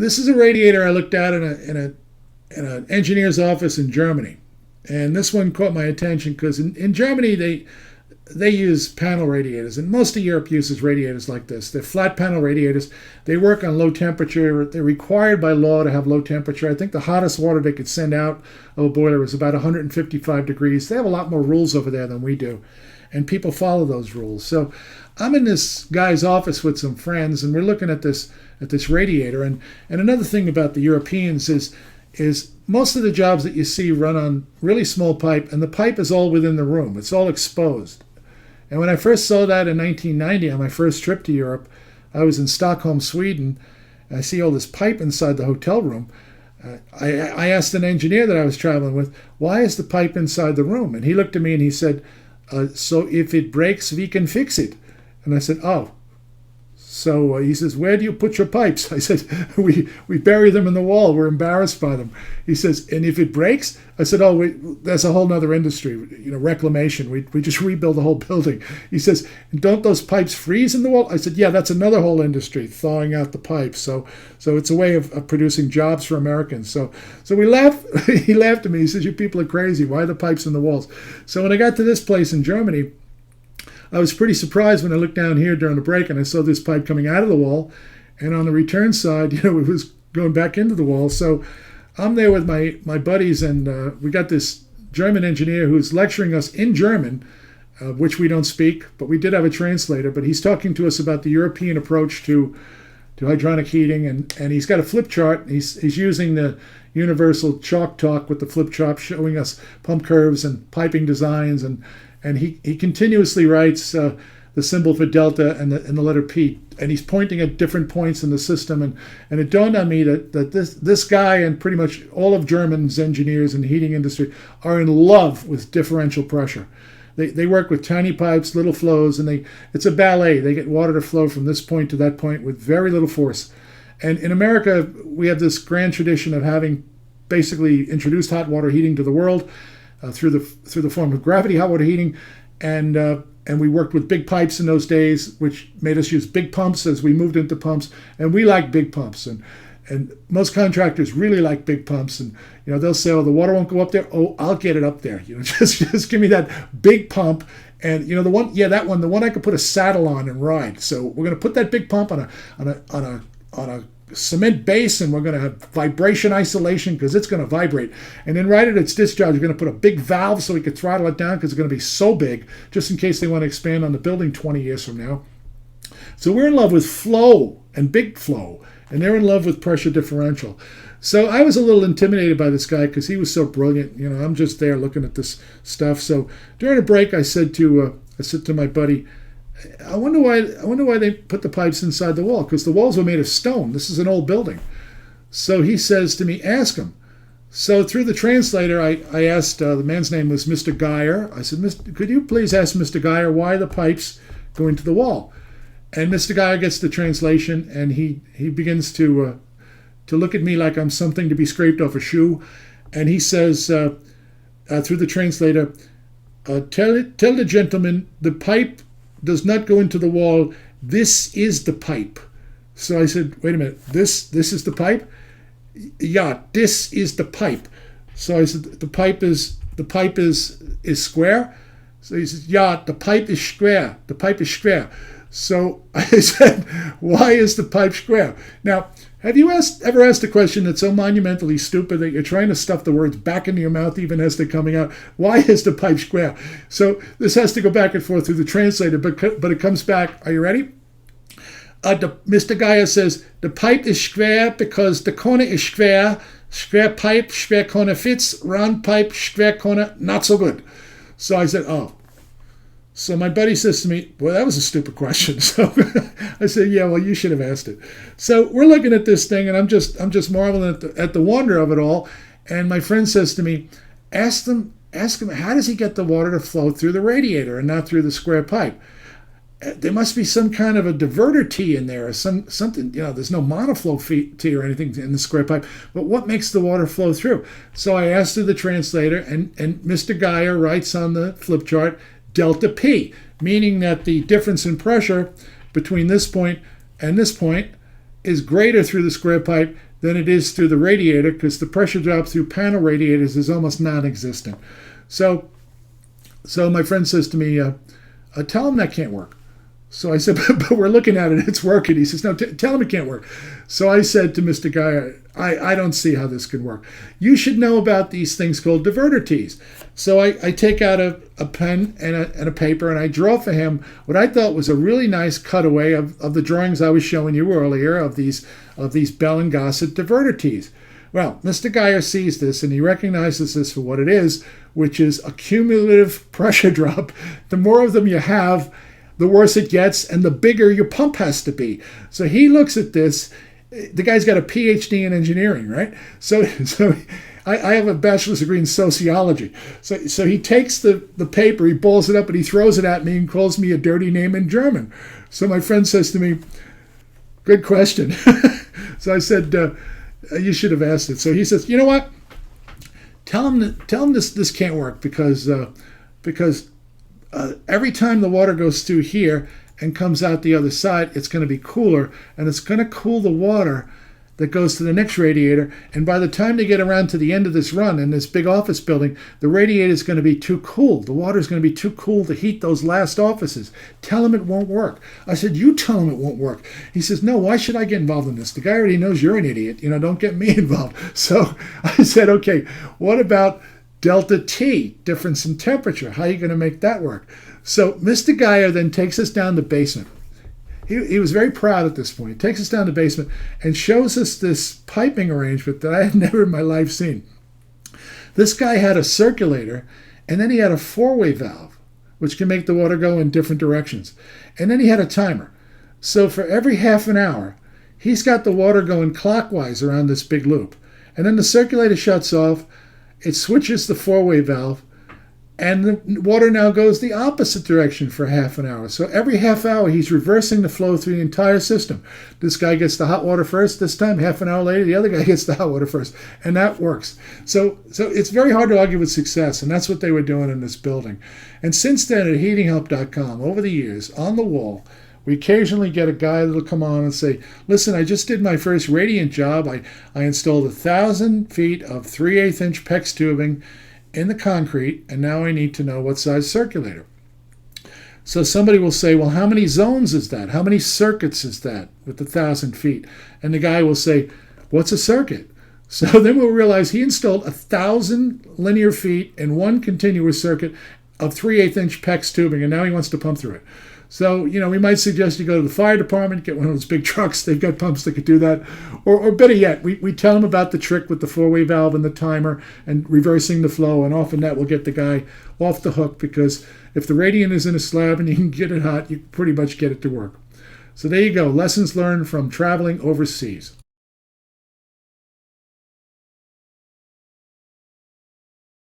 This is a radiator I looked at in an engineer's office in Germany, and this one caught my attention because in Germany they use panel radiators, and most of Europe uses radiators like this. They're flat panel radiators. They work on low temperature. They're required by law to have low temperature. I think the hottest water they could send out of a boiler is about 155 degrees. They have a lot more rules over there than we do, and people follow those rules. So I'm in this guy's office with some friends, and we're looking at this radiator. And another thing about the Europeans is most of the jobs that you see run on really small pipe, and the pipe is all within the room. It's all exposed. And when I first saw that in 1990 on my first trip to Europe, I was in Stockholm, Sweden. And I see all this pipe inside the hotel room. I asked an engineer that I was traveling with, why is the pipe inside the room? And he looked at me and he said, so if it breaks, we can fix it. And I said, oh. So he says, where do you put your pipes? I said, we bury them in the wall. We're embarrassed by them. He says, and if it breaks? I said, oh, that's a whole nother industry, reclamation. We just rebuild the whole building. He says, don't those pipes freeze in the wall? I said, yeah, that's another whole industry, thawing out the pipes. So it's a way of producing jobs for Americans. So we laughed. He laughed at me. He says, you people are crazy. Why are the pipes in the walls? So when I got to this place in Germany, I was pretty surprised when I looked down here during the break and I saw this pipe coming out of the wall, and on the return side, it was going back into the wall. So I'm there with my buddies, and we got this German engineer who's lecturing us in German, which we don't speak, but we did have a translator. But he's talking to us about the European approach to hydronic heating, and he's got a flip chart. He's using the universal chalk talk with the flip chart, showing us pump curves and piping designs, and he continuously writes the symbol for delta and the letter P, and he's pointing at different points in the system. And it dawned on me that this guy and pretty much all of German's engineers in the heating industry are in love with differential pressure. They work with tiny pipes, little flows, and it's a ballet. They get water to flow from this point to that point with very little force. And in America, we have this grand tradition of having basically introduced hot water heating to the world. Through the form of gravity hot water heating, and we worked with big pipes in those days, which made us use big pumps as we moved into pumps, and we like big pumps, and most contractors really like big pumps, and they'll say, oh, the water won't go up there. Oh, I'll get it up there. Just give me that big pump, and the one I could put a saddle on and ride. So we're going to put that big pump on a cement base, and we're going to have vibration isolation because it's going to vibrate. And then right at its discharge, we're going to put a big valve so we could throttle it down because it's going to be so big, just in case they want to expand on the building 20 years from now. So we're in love with flow and big flow, and they're in love with pressure differential. So I was a little intimidated by this guy because he was so brilliant. I'm just there looking at this stuff. So during a break, I said to my buddy, I wonder why they put the pipes inside the wall, because the walls were made of stone. This is an old building. So he says to me, ask him. So through the translator, I asked, the man's name was Mr. Geyer. I said, could you please ask Mr. Geyer why the pipes go into the wall? And Mr. Geyer gets the translation, and he begins to look at me like I'm something to be scraped off a shoe. And he says, through the translator, tell the gentleman the pipe does not go into the wall. This is the pipe. So I said, wait a minute, this is the pipe? Yeah, this is the pipe. So I said, the pipe is square? So he says, yeah, the pipe is square. The pipe is square. So I said, why is the pipe square? Now, have you ever asked a question that's so monumentally stupid that you're trying to stuff the words back into your mouth even as they're coming out? Why is the pipe square? So this has to go back and forth through the translator, but it comes back. Are you ready? Mr. Geyer says, the pipe is square because the corner is square. Square pipe, square corner fits. Round pipe, square corner, not so good. So I said, oh. So my buddy says to me, well, that was a stupid question. So I said, yeah, well, you should have asked it. So we're looking at this thing, and I'm just marveling at the wonder of it all. And my friend says to me, ask him, how does he get the water to flow through the radiator and not through the square pipe? There must be some kind of a diverter T in there, or something. There's no monoflow T or anything in the square pipe. But what makes the water flow through? So I asked the translator, and Mr. Geyer writes on the flip chart, delta P, meaning that the difference in pressure between this point and this point is greater through the square pipe than it is through the radiator, because the pressure drop through panel radiators is almost non-existent. So my friend says to me, tell him that can't work. So I said, but we're looking at it, it's working. He says, no, tell him it can't work. So I said to Mr. Guy, I don't see how this can work. You should know about these things called diverter tees. So I take out a pen and a paper, and I draw for him what I thought was a really nice cutaway of the drawings I was showing you earlier of these Bell and Gossett diverter tees. Well, Mr. Geyer sees this, and he recognizes this for what it is, which is a cumulative pressure drop. The more of them you have, the worse it gets, and the bigger your pump has to be. So he looks at this. The guy's got a PhD in engineering, right? So I have a bachelor's degree in sociology. So he takes the paper, he balls it up, and he throws it at me and calls me a dirty name in German. So my friend says to me, good question. So I said, you should have asked it. So he says, you know what? Tell him this can't work because every time the water goes through here and comes out the other side, it's going to be cooler, and it's going to cool the water that goes to the next radiator. And by the time they get around to the end of this run in this big office building, the radiator is going to be too cool. The water is going to be too cool to heat those last offices. Tell him it won't work. I said, you tell him it won't work. He says, no, why should I get involved in this? The guy already knows you're an idiot. Don't get me involved. So I said, okay, what about delta T, difference in temperature? How are you going to make that work? So Mr. Geyer then takes us down the basement. He was very proud at this point. He takes us down the basement and shows us this piping arrangement that I had never in my life seen. This guy had a circulator, and then he had a four-way valve, which can make the water go in different directions. And then he had a timer. So for every half an hour, he's got the water going clockwise around this big loop. And then the circulator shuts off, it switches the four-way valve, and the water now goes the opposite direction for half an hour. So every half hour, he's reversing the flow through the entire system. This guy gets the hot water first. This time, half an hour later, the other guy gets the hot water first. And that works. So it's very hard to argue with success, and that's what they were doing in this building. And since then, at heatinghelp.com, over the years, on the wall, we occasionally get a guy that'll come on and say, listen, I just did my first radiant job. I installed 1,000 feet of 3/8 inch PEX tubing in the concrete, and now I need to know what size circulator. So somebody will say, well, how many zones is that? How many circuits is that with 1,000 feet? And the guy will say, what's a circuit? So then we'll realize he installed 1,000 linear feet in one continuous circuit of 3/8 inch PEX tubing, and now he wants to pump through it. So, we might suggest you go to the fire department, get one of those big trucks. They've got pumps that could do that. Or better yet, we tell them about the trick with the four-way valve and the timer and reversing the flow, and often that will get the guy off the hook, because if the radiant is in a slab and you can get it hot, you pretty much get it to work. So there you go, lessons learned from traveling overseas.